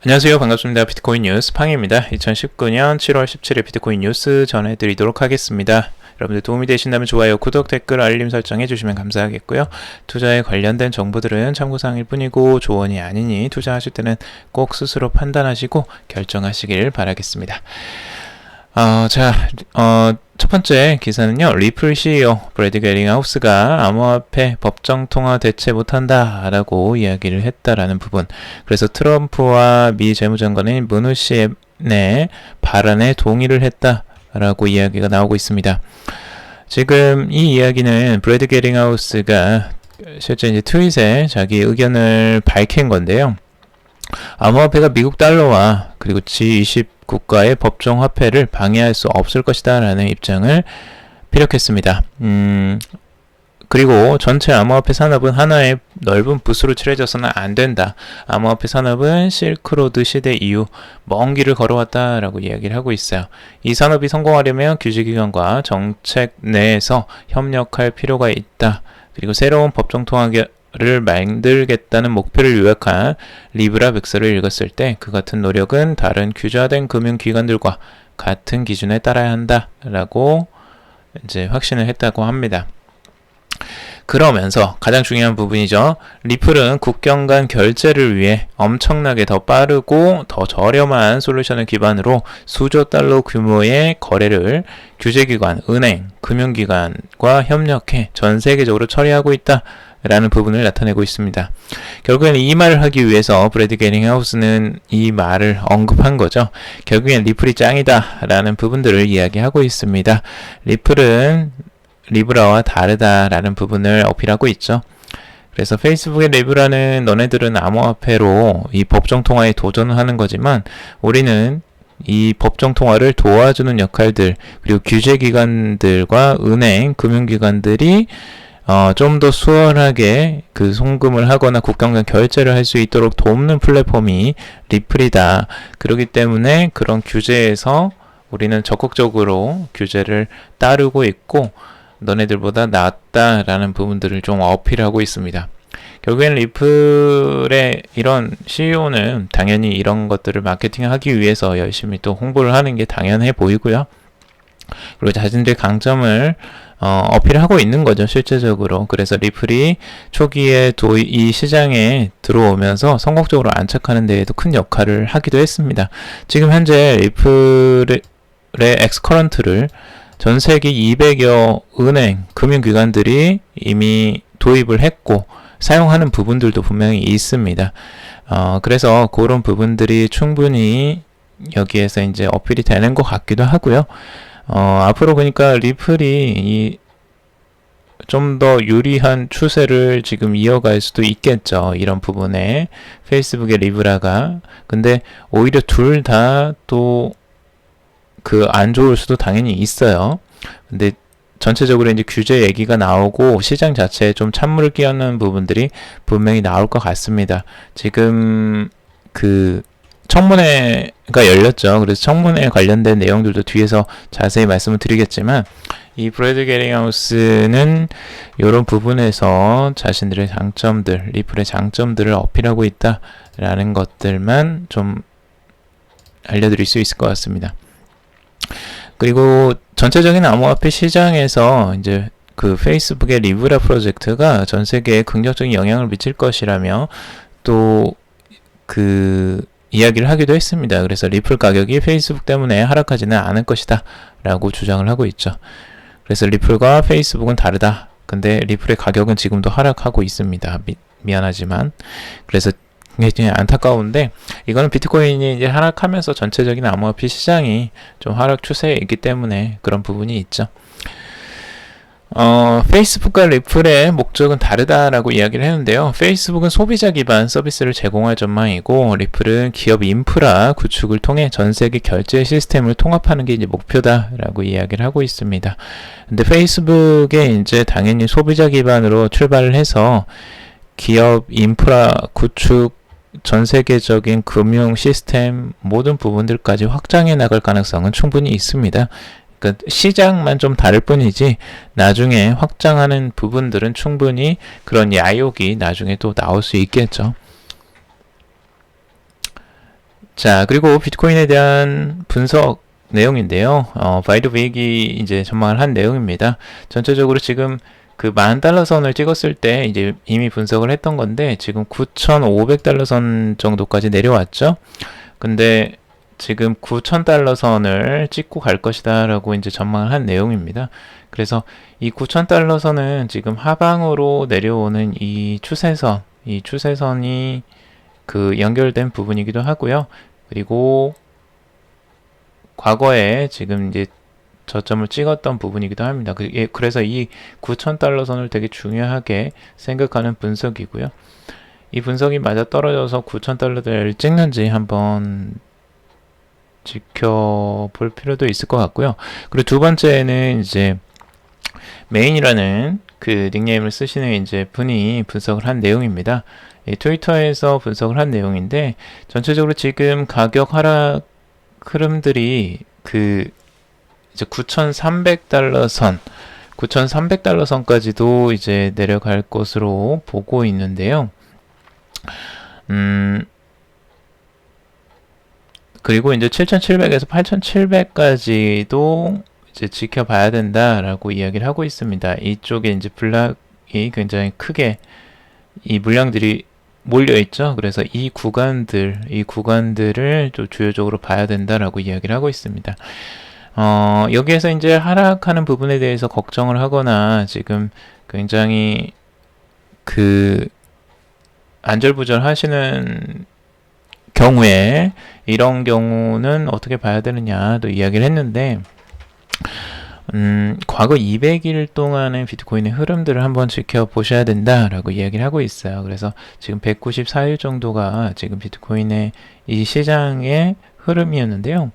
안녕하세요. 반갑습니다. 비트코인 뉴스 팡입니다. 2019년 7월 17일 비트코인 뉴스 전해드리도록 하겠습니다. 여러분들 도움이 되신다면 좋아요, 구독, 댓글, 알림 설정 해주시면 감사하겠고요. 투자에 관련된 정보들은 참고사항일 뿐이고 조언이 아니니 투자하실 때는 꼭 스스로 판단하시고 결정하시길 바라겠습니다. 첫 번째 기사는요, 리플 CEO 브래드 게링하우스가 암호화폐 법정 통화 대체 못한다 라고 이야기를 했다라는 부분. 그래서 트럼프와 미 재무장관인 무누신의 발언에 동의를 했다라고 이야기가 나오고 있습니다. 지금 이 이야기는 브래드 게링하우스가 실제 이제 트윗에 자기 의견을 밝힌 건데요. 암호화폐가 미국 달러와 그리고 G20 국가의 법정 화폐를 방해할 수 없을 것이다 라는 입장을 피력했습니다. 그리고 전체 암호화폐 산업은 하나의 넓은 붓으로 칠해져서는 안 된다. 암호화폐 산업은 실크로드 시대 이후 먼 길을 걸어왔다 라고 이야기를 하고 있어요. 이 산업이 성공하려면 규제기관과 정책 내에서 협력할 필요가 있다. 그리고 새로운 법정 통화를 만들겠다는 목표를 요약한 리브라 백서를 읽었을 때 그 같은 노력은 다른 규제화된 금융기관들과 같은 기준에 따라야 한다 라고 이제 확신을 했다고 합니다. 그러면서 가장 중요한 부분이죠. 리플은 국경 간 결제를 위해 엄청나게 더 빠르고 더 저렴한 솔루션을 기반으로 수조 달러 규모의 거래를 규제기관, 은행, 금융기관과 협력해 전 세계적으로 처리하고 있다 라는 부분을 나타내고 있습니다. 결국에는 이 말을 하기 위해서 브래드 게링하우스는 이 말을 언급한 거죠. 결국엔 리플이 짱이다 라는 부분들을 이야기하고 있습니다. 리플은 리브라와 다르다라는 부분을 어필하고 있죠. 그래서 페이스북의 리브라는 너네들은 암호화폐로 이 법정 통화에 도전을 하는 거지만 우리는 이 법정 통화를 도와주는 역할들, 그리고 규제기관들과 은행, 금융기관들이 좀 더 수월하게 그 송금을 하거나 국경 간 결제를 할 수 있도록 돕는 플랫폼이 리플이다. 그렇기 때문에 그런 규제에서 우리는 적극적으로 규제를 따르고 있고 너네들보다 낫다라는 부분들을 좀 어필하고 있습니다. 결국엔 리플의 이런 CEO는 당연히 이런 것들을 마케팅하기 위해서 열심히 또 홍보를 하는 게 당연해 보이고요. 그리고 자신들의 강점을 어필하고 있는 거죠, 실제적으로. 그래서 리플이 초기에 이 시장에 들어오면서 성공적으로 안착하는 데에도 큰 역할을 하기도 했습니다. 지금 현재 리플의 엑스커런트를 전 세계 200여 은행, 금융기관들이 이미 도입을 했고 사용하는 부분들도 분명히 있습니다. 그래서 그런 부분들이 충분히 여기에서 이제 어필이 되는 것 같기도 하고요. 앞으로 그러니까 리플이 좀 더 유리한 추세를 지금 이어갈 수도 있겠죠. 이런 부분에 페이스북의 리브라가. 근데 오히려 둘 다 또 안 좋을 수도 당연히 있어요. 근데 전체적으로 이제 규제 얘기가 나오고 시장 자체에 좀 찬물을 끼얹는 부분들이 분명히 나올 것 같습니다. 지금 청문회가 열렸죠. 그래서 청문회에 관련된 내용들도 뒤에서 자세히 말씀을 드리겠지만 이 브래드 게링하우스는 이런 부분에서 자신들의 장점들, 리플의 장점들을 어필하고 있다라는 것들만 좀 알려드릴 수 있을 것 같습니다. 그리고 전체적인 암호화폐 시장에서 이제 그 페이스북의 리브라 프로젝트가 전 세계에 긍정적인 영향을 미칠 것이라며 또 이야기를 하기도 했습니다. 그래서 리플 가격이 페이스북 때문에 하락하지는 않을 것이다 라고 주장을 하고 있죠. 그래서 리플과 페이스북은 다르다. 근데 리플의 가격은 지금도 하락하고 있습니다. 미안하지만. 그래서 굉장히 안타까운데 이거는 비트코인이 이제 하락하면서 전체적인 암호화폐 시장이 좀 하락 추세에 있기 때문에 그런 부분이 있죠. 페이스북과 리플의 목적은 다르다라고 이야기를 했는데요. 페이스북은 소비자 기반 서비스를 제공할 전망이고 리플은 기업 인프라 구축을 통해 전 세계 결제 시스템을 통합하는 게 이제 목표다라고 이야기를 하고 있습니다. 근데 페이스북에 이제 당연히 소비자 기반으로 출발을 해서 기업 인프라 구축, 전 세계적인 금융 시스템 모든 부분들까지 확장해 나갈 가능성은 충분히 있습니다. 그러니까 시장만 좀 다를 뿐이지 나중에 확장하는 부분들은 충분히 그런 야욕이 나중에 또 나올 수 있겠죠. 자, 그리고 비트코인에 대한 분석 내용인데요. 바이드빅이 이제 전망을 한 내용입니다. 전체적으로 지금 그 10,000달러 선을 찍었을 때 이제 이미 분석을 했던 건데 지금 9,500달러 선 정도까지 내려왔죠. 근데 지금 9,000달러 선을 찍고 갈 것이다 라고 이제 전망을 한 내용입니다. 그래서 이 9,000달러 선은 지금 하방으로 내려오는 이 추세선이 그 연결된 부분이기도 하고요. 그리고 과거에 지금 이제 저점을 찍었던 부분이기도 합니다. 그래서 이 9,000달러 선을 되게 중요하게 생각하는 분석이고요. 이 분석이 맞아 떨어져서 9,000달러를 찍는지 한번 지켜볼 필요도 있을 것 같고요. 그리고 두 번째는 이제 메인이라는 그 닉네임을 쓰시는 이제 분이 분석을 한 내용입니다. 트위터에서 분석을 한 내용인데 전체적으로 지금 가격 하락 흐름들이 그 이제 9,300달러 선, 9,300달러 선까지도 이제 내려갈 것으로 보고 있는데요. 그리고 이제 7,700에서 8,700까지도 이제 지켜봐야 된다라고 이야기를 하고 있습니다. 이쪽에 이제 블락이 굉장히 크게 이 물량들이 몰려있죠. 그래서 이 구간들을 좀 주요적으로 봐야 된다라고 이야기를 하고 있습니다. 여기에서 이제 하락하는 부분에 대해서 걱정을 하거나 지금 굉장히 그 안절부절 하시는 경우에 이런 경우는 어떻게 봐야 되느냐도 이야기를 했는데 과거 200일 동안의 비트코인의 흐름들을 한번 지켜보셔야 된다라고 이야기를 하고 있어요. 그래서 지금 194일 정도가 지금 비트코인의 이 시장의 흐름이었는데요.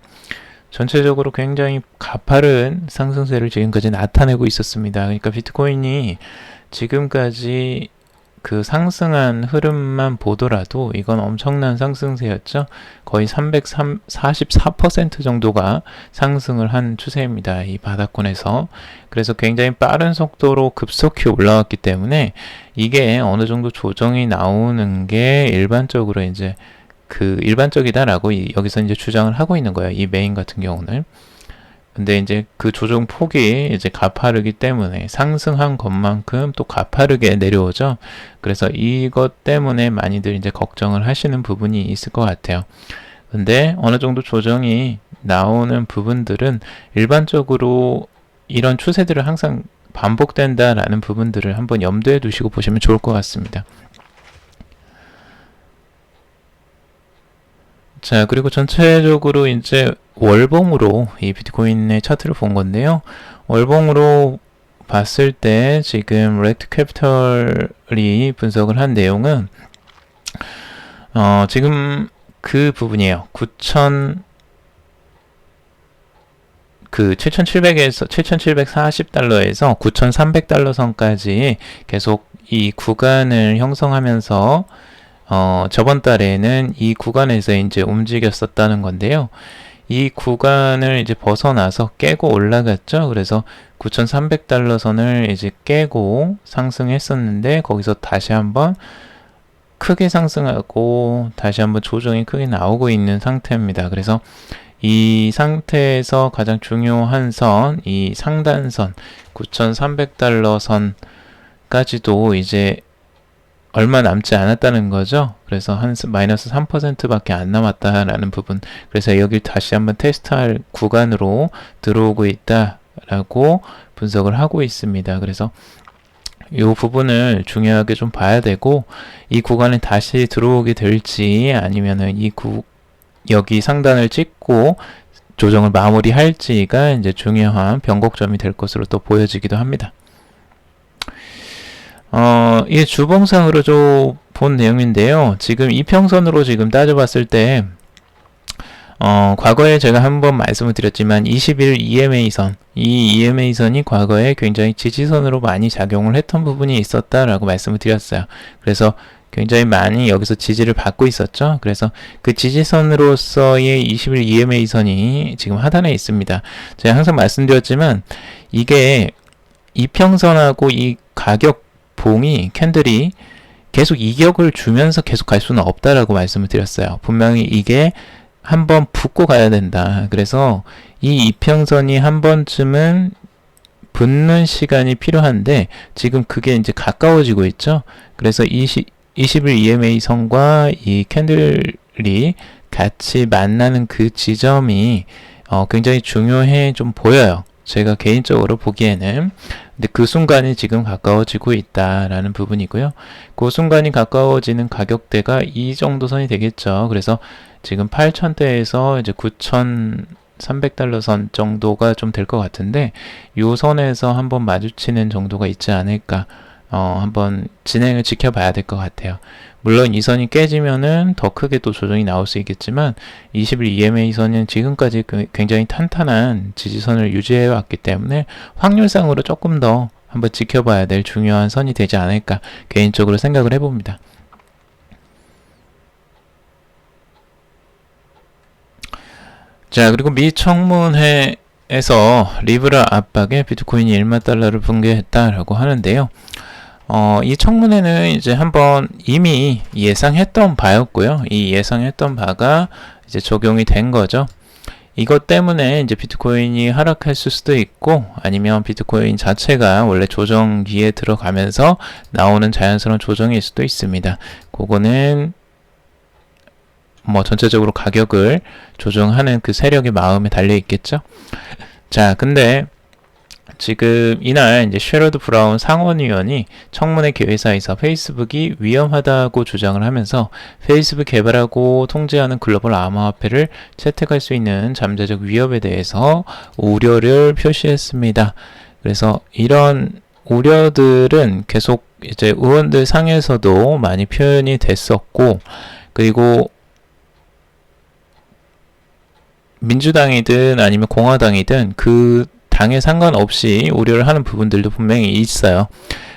전체적으로 굉장히 가파른 상승세를 지금까지 나타내고 있었습니다. 그러니까 비트코인이 지금까지 그 상승한 흐름만 보더라도 이건 엄청난 상승세였죠. 거의 344% 정도가 상승을 한 추세입니다. 이 바닥권에서. 그래서 굉장히 빠른 속도로 급속히 올라왔기 때문에 이게 어느 정도 조정이 나오는 게 일반적으로 이제 그 일반적이다라고 여기서 이제 주장을 하고 있는 거예요. 이 메인 같은 경우는. 근데 이제 그 조정 폭이 이제 가파르기 때문에 상승한 것만큼 또 가파르게 내려오죠. 그래서 이것 때문에 많이들 이제 걱정을 하시는 부분이 있을 것 같아요. 근데 어느 정도 조정이 나오는 부분들은 일반적으로 이런 추세들을 항상 반복된다라는 부분들을 한번 염두에 두시고 보시면 좋을 것 같습니다. 자, 그리고 전체적으로 이제 월봉으로 이 비트코인의 차트를 본 건데요. 월봉으로 봤을 때 지금 렉트 캐피털이 분석을 한 내용은 지금 그 부분이에요. 7,700에서 7,740달러에서 9,300달러 선까지 계속 이 구간을 형성하면서 저번 달에는 이 구간에서 이제 움직였었다는 건데요. 이 구간을 이제 벗어나서 깨고 올라갔죠. 그래서 9,300달러 선을 이제 깨고 상승했었는데 거기서 다시 한번 크게 상승하고 다시 한번 조정이 크게 나오고 있는 상태입니다. 그래서 이 상태에서 가장 중요한 선, 이 상단선 9,300달러 선까지도 이제 얼마 남지 않았다는 거죠. 그래서 한 마이너스 3%밖에 안 남았다라는 부분. 그래서 여기 다시 한번 테스트할 구간으로 들어오고 있다라고 분석을 하고 있습니다. 그래서 이 부분을 중요하게 좀 봐야 되고 이 구간에 다시 들어오게 될지 아니면은 여기 상단을 찍고 조정을 마무리할지가 이제 중요한 변곡점이 될 것으로 또 보여지기도 합니다. 이게 주봉상으로 좀 본 내용인데요. 지금 이평선으로 지금 따져봤을 때, 과거에 제가 한번 말씀을 드렸지만 20일 EMA선, 이 EMA선이 과거에 굉장히 지지선으로 많이 작용을 했던 부분이 있었다라고 말씀을 드렸어요. 그래서 굉장히 많이 여기서 지지를 받고 있었죠. 그래서 그 지지선으로서의 20일 EMA선이 지금 하단에 있습니다. 제가 항상 말씀드렸지만 이게 이평선하고 이 가격 봉이 캔들이 계속 이격을 주면서 계속 갈 수는 없다라고 말씀을 드렸어요. 분명히 이게 한번 붙고 가야 된다. 그래서 이 이평선이 한 번쯤은 붙는 시간이 필요한데 지금 그게 이제 가까워지고 있죠. 그래서 20일 EMA 선과 이 캔들이 같이 만나는 그 지점이 굉장히 중요해 좀 보여요. 제가 개인적으로 보기에는. 근데 그 순간이 지금 가까워지고 있다라는 부분이고요. 그 순간이 가까워지는 가격대가 이 정도 선이 되겠죠. 그래서 지금 8,000대에서 이제 9,300달러 선 정도가 좀 될 것 같은데, 요 선에서 한번 마주치는 정도가 있지 않을까. 한번 진행을 지켜봐야 될 것 같아요. 물론 이 선이 깨지면은 더 크게 또 조정이 나올 수 있겠지만 20일 EMA 선은 지금까지 굉장히 탄탄한 지지선을 유지해 왔기 때문에 확률상으로 조금 더 한번 지켜봐야 될 중요한 선이 되지 않을까 개인적으로 생각을 해봅니다. 자, 그리고 미 청문회에서 리브라 압박에 비트코인이 1만 달러를 붕괴했다라고 하는데요. 이 청문회는 이제 한번 이미 예상했던 바였고요. 이 예상했던 바가 이제 적용이 된 거죠. 이것 때문에 이제 비트코인이 하락했을 수도 있고, 아니면 비트코인 자체가 원래 조정기에 들어가면서 나오는 자연스러운 조정일 수도 있습니다. 그거는 뭐 전체적으로 가격을 조정하는 그 세력의 마음에 달려 있겠죠. 자, 근데 지금 이날 이제 셰러드 브라운 상원의원이 청문회 개회사에서 페이스북이 위험하다고 주장을 하면서 페이스북 개발하고 통제하는 글로벌 암호화폐를 채택할 수 있는 잠재적 위협에 대해서 우려를 표시했습니다. 그래서 이런 우려들은 계속 이제 의원들 상에서도 많이 표현이 됐었고, 그리고 민주당이든 아니면 공화당이든 그 당에 상관없이 우려를 하는 부분들도 분명히 있어요.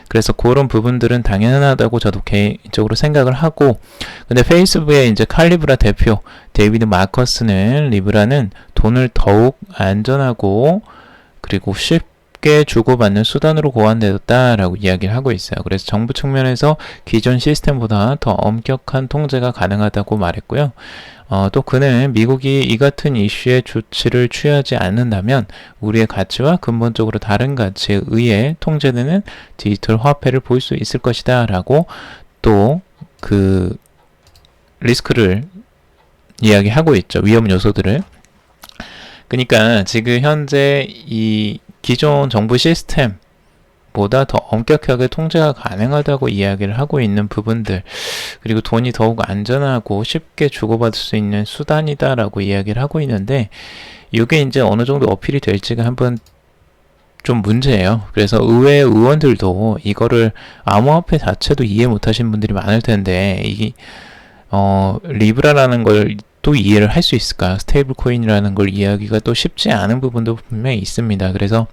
그래서 그런 부분들은 당연하다고 저도 개인적으로 생각을 하고, 근데 페이스북의 이제 칼리브라 대표 데이비드 마커스는 리브라는 돈을 더욱 안전하고 그리고 쉽게 주고받는 수단으로 고안되었다라고 이야기를 하고 있어요. 그래서 정부 측면에서 기존 시스템보다 더 엄격한 통제가 가능하다고 말했고요. 또 그는 미국이 이 같은 이슈에 조치를 취하지 않는다면 우리의 가치와 근본적으로 다른 가치에 의해 통제되는 디지털 화폐를 볼 수 있을 것이다 라고 또 그 리스크를 이야기하고 있죠. 위험 요소들을. 그러니까 지금 현재 이 기존 정부 시스템 보다 더 엄격하게 통제가 가능하다고 이야기를 하고 있는 부분들, 그리고 돈이 더욱 안전하고 쉽게 주고받을 수 있는 수단이다라고 이야기를 하고 있는데, 이게 이제 어느 정도 어필이 될지가 한번 좀 문제예요. 그래서 의회 의원들도 이거를 암호화폐 자체도 이해 못하신 분들이 많을 텐데, 이게 리브라라는 걸 또 이해를 할 수 있을까? 스테이블 코인이라는 걸 이해하기가 또 쉽지 않은 부분도 분명히 있습니다. 그래서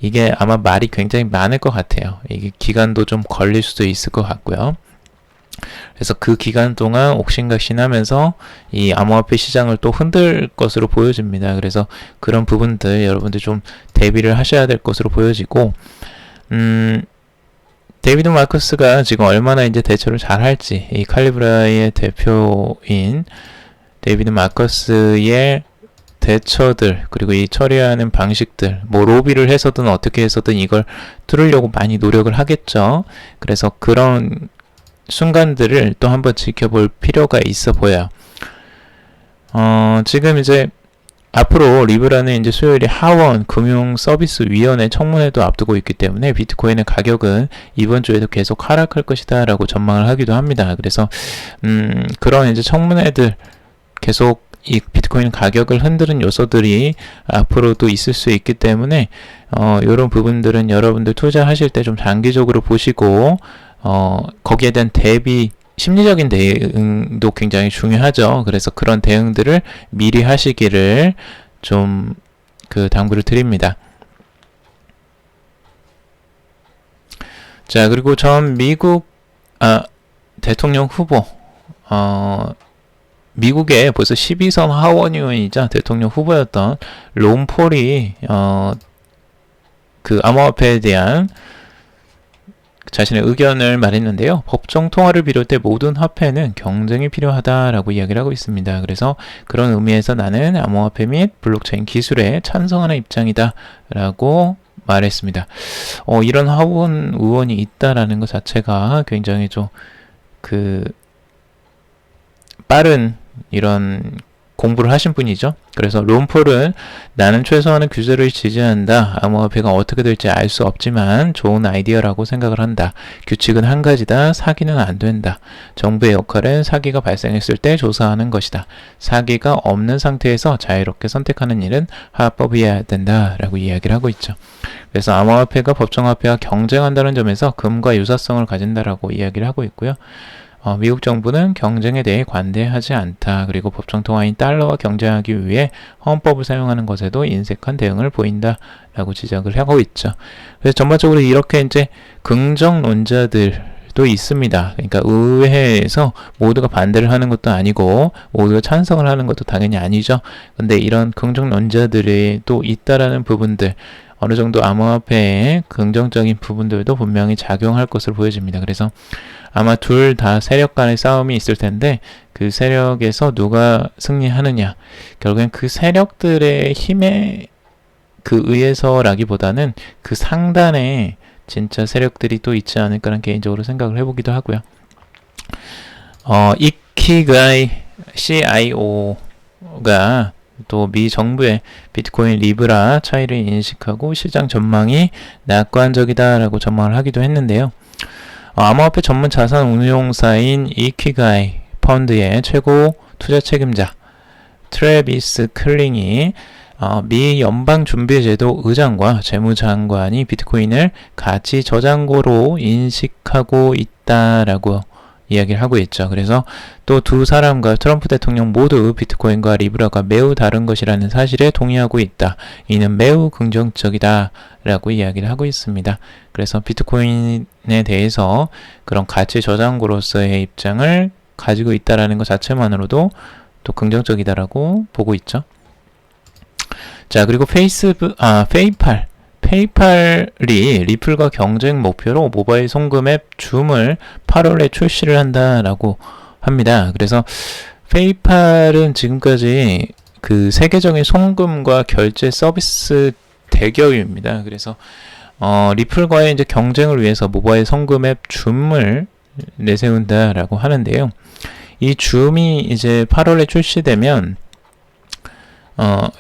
이게 아마 말이 굉장히 많을 것 같아요. 이게 기간도 좀 걸릴 수도 있을 것 같고요. 그래서 그 기간 동안 옥신각신하면서 이 암호화폐 시장을 또 흔들 것으로 보여집니다. 그래서 그런 부분들 여러분들 좀 대비를 하셔야 될 것으로 보여지고, 데이비드 마커스가 지금 얼마나 이제 대처를 잘 할지, 이 칼리브라의 대표인 데이비드 마커스의 대처들, 그리고 이 처리하는 방식들, 뭐 로비를 해서든 어떻게 해서든 이걸 뚫으려고 많이 노력을 하겠죠. 그래서 그런 순간들을 또 한번 지켜볼 필요가 있어 보여요. 지금 이제 앞으로 리브라는 이제 수요일에 하원 금융서비스위원회 청문회도 앞두고 있기 때문에 비트코인의 가격은 이번 주에도 계속 하락할 것이다 라고 전망을 하기도 합니다. 그래서 그런 이제 청문회들 계속 이 비트코인 가격을 흔드는 요소들이 앞으로도 있을 수 있기 때문에 이런 부분들은 여러분들 투자하실 때 좀 장기적으로 보시고 거기에 대한 대비 심리적인 대응도 굉장히 중요하죠. 그래서 그런 대응들을 미리 하시기를 좀 당부를 드립니다. 자, 그리고 전 미국 대통령 후보 미국의 벌써 12선 하원의원이자 대통령 후보였던 론 폴이 그 암호화폐에 대한 자신의 의견을 말했는데요. 법정 통화를 비롯해 모든 화폐는 경쟁이 필요하다라고 이야기를 하고 있습니다. 그래서 그런 의미에서 나는 암호화폐 및 블록체인 기술에 찬성하는 입장이다라고 말했습니다. 이런 하원 의원이 있다라는 것 자체가 굉장히 좀 빠른 이런 공부를 하신 분이죠. 그래서 론폴은 나는 최소한의 규제를 지지한다. 암호화폐가 어떻게 될지 알 수 없지만 좋은 아이디어라고 생각을 한다. 규칙은 한 가지다. 사기는 안 된다. 정부의 역할은 사기가 발생했을 때 조사하는 것이다. 사기가 없는 상태에서 자유롭게 선택하는 일은 합법이어야 된다라고 이야기를 하고 있죠. 그래서 암호화폐가 법정화폐와 경쟁한다는 점에서 금과 유사성을 가진다라고 이야기를 하고 있고요. 미국 정부는 경쟁에 대해 관대하지 않다. 그리고 법정통화인 달러와 경쟁하기 위해 헌법을 사용하는 것에도 인색한 대응을 보인다라고 지적을 하고 있죠. 그래서 전반적으로 이렇게 이제 긍정론자들도 있습니다. 그러니까 의회에서 모두가 반대를 하는 것도 아니고 모두가 찬성을 하는 것도 당연히 아니죠. 근데 이런 긍정론자들이 또 있다라는 부분들, 어느 정도 암호화폐의 긍정적인 부분들도 분명히 작용할 것으로 보여집니다. 그래서 아마 둘 다 세력 간의 싸움이 있을 텐데 그 세력에서 누가 승리하느냐, 결국엔 그 세력들의 힘에 의해서라기보다는 그 상단에 진짜 세력들이 또 있지 않을까라는 개인적으로 생각을 해보기도 하고요. 이키가이 CIO가 또 미 정부의 비트코인 리브라 차이를 인식하고 시장 전망이 낙관적이다라고 전망을 하기도 했는데요. 암호화폐 전문 자산 운용사인 이키가이 펀드의 최고 투자 책임자 트래비스 클링이 미 연방준비제도 의장과 재무장관이 비트코인을 가치 저장고로 인식하고 있다라고 이야기를 하고 있죠. 그래서 또 두 사람과 트럼프 대통령 모두 비트코인과 리브라가 매우 다른 것이라는 사실에 동의하고 있다. 이는 매우 긍정적이다 라고 이야기를 하고 있습니다. 그래서 비트코인에 대해서 그런 가치 저장고로서의 입장을 가지고 있다라는 것 자체만으로도 또 긍정적이다라고 보고 있죠. 자, 그리고 페이팔이 리플과 경쟁 목표로 모바일 송금 앱 줌을 8월에 출시를 한다라고 합니다. 그래서 페이팔은 지금까지 그 세계적인 송금과 결제 서비스 대기업입니다. 그래서 리플과의 이제 경쟁을 위해서 모바일 송금 앱 줌을 내세운다라고 하는데요. 이 줌이 이제 8월에 출시되면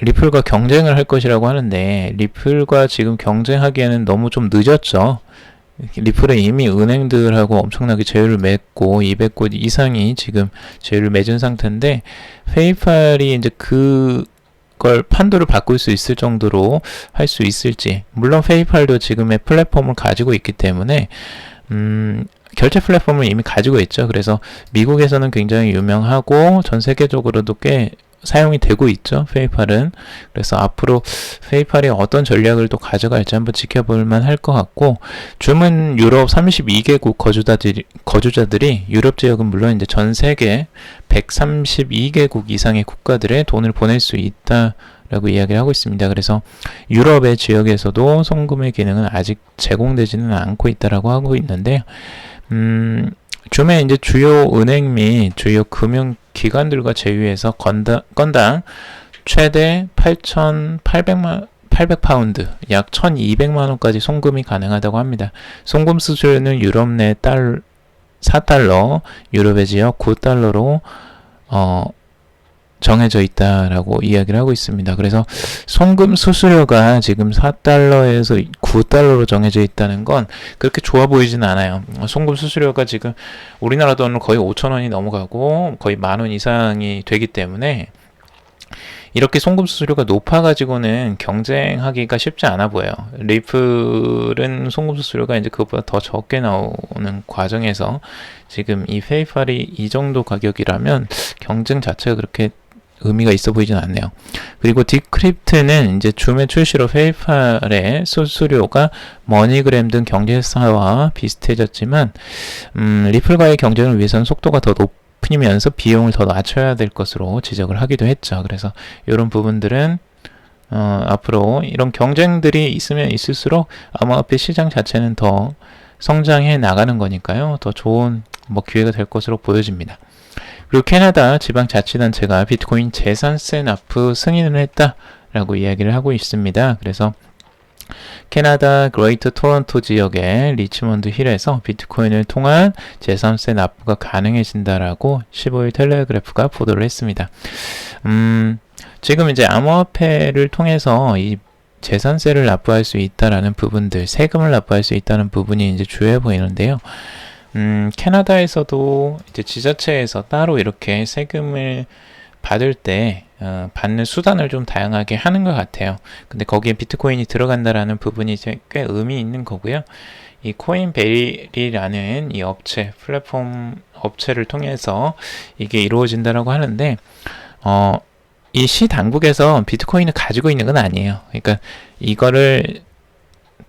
리플과 경쟁을 할 것이라고 하는데, 리플과 지금 경쟁하기에는 너무 좀 늦었죠. 리플은 이미 은행들하고 엄청나게 제휴를 맺고 200곳 이상이 지금 제휴를 맺은 상태인데, 페이팔이 이제 그걸 판도를 바꿀 수 있을 정도로 할 수 있을지. 물론 페이팔도 지금의 플랫폼을 가지고 있기 때문에 결제 플랫폼을 이미 가지고 있죠. 그래서 미국에서는 굉장히 유명하고 전 세계적으로도 꽤 사용이 되고 있죠, 페이팔은. 그래서 앞으로 페이팔이 어떤 전략을 또 가져갈지 한번 지켜볼만 할 것 같고, 줌은 유럽 32개국 거주자들이 유럽 지역은 물론 이제 전 세계 132개국 이상의 국가들에 돈을 보낼 수 있다라고 이야기를 하고 있습니다. 그래서 유럽의 지역에서도 송금의 기능은 아직 제공되지는 않고 있다라고 하고 있는데, 줌의 이제 주요 은행 및 주요 금융기관들과 제휴해서 건당 최대 8,800파운드, 약 1,200만원까지 송금이 가능하다고 합니다. 송금 수수료는 유럽 내 4달러, 유럽의 지역 9달러로 정해져 있다라고 이야기를 하고 있습니다. 그래서 송금 수수료가 지금 4달러에서 9달러로 정해져 있다는 건 그렇게 좋아 보이진 않아요. 송금 수수료가 지금 우리나라 돈으로 거의 5,000원이 넘어가고 거의 10,000원 이상이 되기 때문에 이렇게 송금 수수료가 높아가지고는 경쟁하기가 쉽지 않아 보여요. 리플은 송금 수수료가 이제 그것보다 더 적게 나오는 과정에서 지금 이 페이팔이 이 정도 가격이라면 경쟁 자체가 그렇게 의미가 있어 보이진 않네요. 그리고 디크립트는 이제 줌의 출시로 페이팔의 수수료가 머니그램 등 경제사와 비슷해졌지만 리플과의 경쟁을 위해서는 속도가 더 높으면서 비용을 더 낮춰야 될 것으로 지적을 하기도 했죠. 그래서 이런 부분들은 앞으로 이런 경쟁들이 있으면 있을수록 암호화폐 시장 자체는 더 성장해 나가는 거니까요. 더 좋은 기회가 될 것으로 보여집니다. 그리고 캐나다 지방자치단체가 비트코인 재산세 납부 승인을 했다라고 이야기를 하고 있습니다. 그래서 캐나다 그레이터 토론토 지역의 리치몬드 힐에서 비트코인을 통한 재산세 납부가 가능해진다라고 15일 텔레그래프가 보도를 했습니다. 지금 이제 암호화폐를 통해서 이 재산세를 납부할 수 있다라는 부분들, 세금을 납부할 수 있다는 부분이 이제 주요해 보이는데요. 캐나다에서도 이제 지자체에서 따로 이렇게 세금을 받을 때 받는 수단을 좀 다양하게 하는 것 같아요. 근데 거기에 비트코인이 들어간다라는 부분이 꽤 의미 있는 거고요. 이 코인베리라는 이 업체, 플랫폼 업체를 통해서 이게 이루어진다라고 하는데, 이 시 당국에서 비트코인을 가지고 있는 건 아니에요. 그러니까 이거를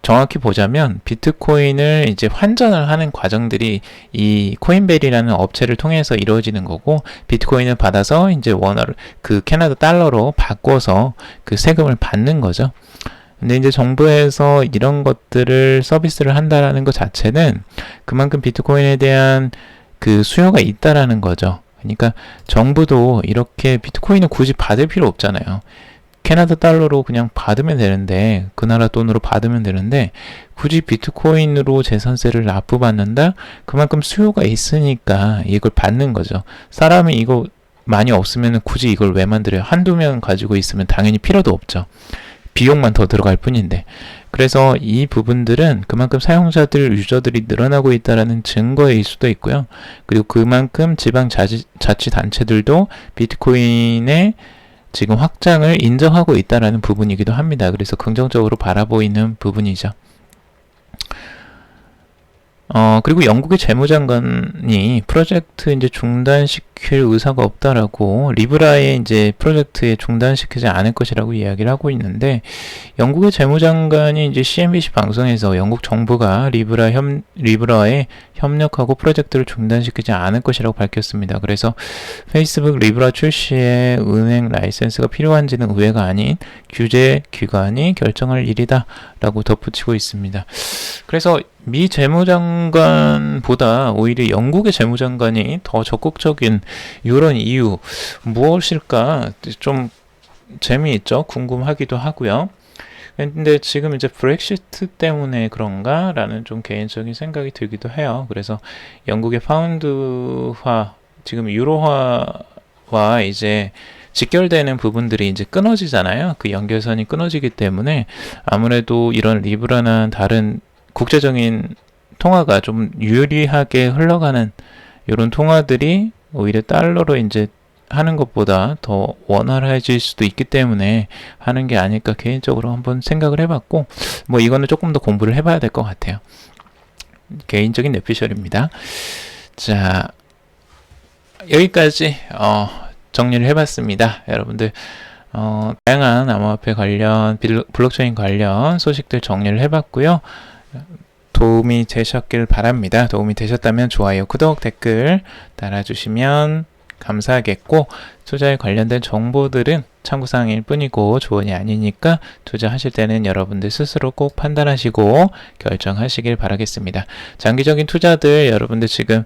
정확히 보자면 비트코인을 이제 환전을 하는 과정들이 이 코인벨이라는 업체를 통해서 이루어지는 거고, 비트코인을 받아서 이제 원화를 그 캐나다 달러로 바꿔서 그 세금을 받는 거죠. 근데 이제 정부에서 이런 것들을 서비스를 한다라는 것 자체는 그만큼 비트코인에 대한 그 수요가 있다라는 거죠. 그러니까 정부도 이렇게 비트코인을 굳이 받을 필요 없잖아요. 캐나다 달러로 그냥 받으면 되는데, 그 나라 돈으로 받으면 되는데, 굳이 비트코인으로 재산세를 납부받는다? 그만큼 수요가 있으니까 이걸 받는 거죠. 사람이 이거 많이 없으면 굳이 이걸 왜 만들어요? 한두 명 가지고 있으면 당연히 필요도 없죠. 비용만 더 들어갈 뿐인데. 그래서 이 부분들은 그만큼 사용자들, 유저들이 늘어나고 있다는 증거일 수도 있고요. 그리고 그만큼 지방자치단체들도 비트코인의 지금 확장을 인정하고 있다는 부분이기도 합니다. 그래서 긍정적으로 바라보이는 부분이죠. 그리고 영국의 재무장관이 프로젝트 이제 중단시킬 의사가 없다라고, 리브라의 이제 프로젝트에 중단시키지 않을 것이라고 이야기를 하고 있는데, 영국의 재무장관이 이제 CNBC 방송에서 영국 정부가 리브라에 협력하고 프로젝트를 중단시키지 않을 것이라고 밝혔습니다. 그래서 페이스북 리브라 출시에 은행 라이센스가 필요한지는 의회가 아닌 규제기관이 결정할 일이다라고 덧붙이고 있습니다. 그래서 미 재무장관보다 오히려 영국의 재무장관이 더 적극적인 이런 이유 무엇일까 좀 재미있죠. 궁금하기도 하고요. 근데 지금 이제 브렉시트 때문에 그런가? 라는 좀 개인적인 생각이 들기도 해요. 그래서 영국의 파운드화, 지금 유로화와 이제 직결되는 부분들이 이제 끊어지잖아요. 그 연결선이 끊어지기 때문에 아무래도 이런 리브라나 다른 국제적인 통화가 좀 유리하게 흘러가는 이런 통화들이 오히려 달러로 이제 하는 것보다 더 원활해질 수도 있기 때문에 하는 게 아닐까 개인적으로 한번 생각을 해봤고, 이거는 조금 더 공부를 해봐야 될 것 같아요. 개인적인 뇌피셜입니다. 자, 여기까지 정리를 해봤습니다. 여러분들 다양한 암호화폐 관련, 블록체인 관련 소식들 정리를 해봤고요. 도움이 되셨길 바랍니다. 도움이 되셨다면 좋아요, 구독, 댓글 달아주시면 감사하겠고, 투자에 관련된 정보들은 참고사항일 뿐이고 조언이 아니니까 투자하실 때는 여러분들 스스로 꼭 판단하시고 결정하시길 바라겠습니다. 장기적인 투자들 여러분들 지금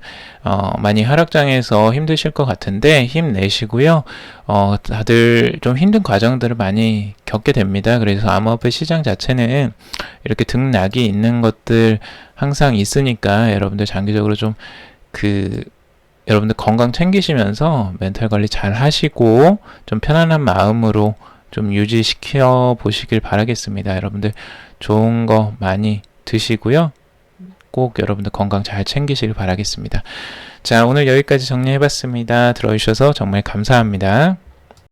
많이 하락장에서 힘드실 것 같은데 힘내시고요. 다들 좀 힘든 과정들을 많이 겪게 됩니다. 그래서 암호화폐 시장 자체는 이렇게 등락이 있는 것들 항상 있으니까 여러분들 장기적으로 좀 여러분들 건강 챙기시면서 멘탈 관리 잘 하시고 좀 편안한 마음으로 좀 유지시켜 보시길 바라겠습니다. 여러분들 좋은 거 많이 드시고요. 꼭 여러분들 건강 잘 챙기시길 바라겠습니다. 자, 오늘 여기까지 정리해봤습니다. 들어주셔서 정말 감사합니다.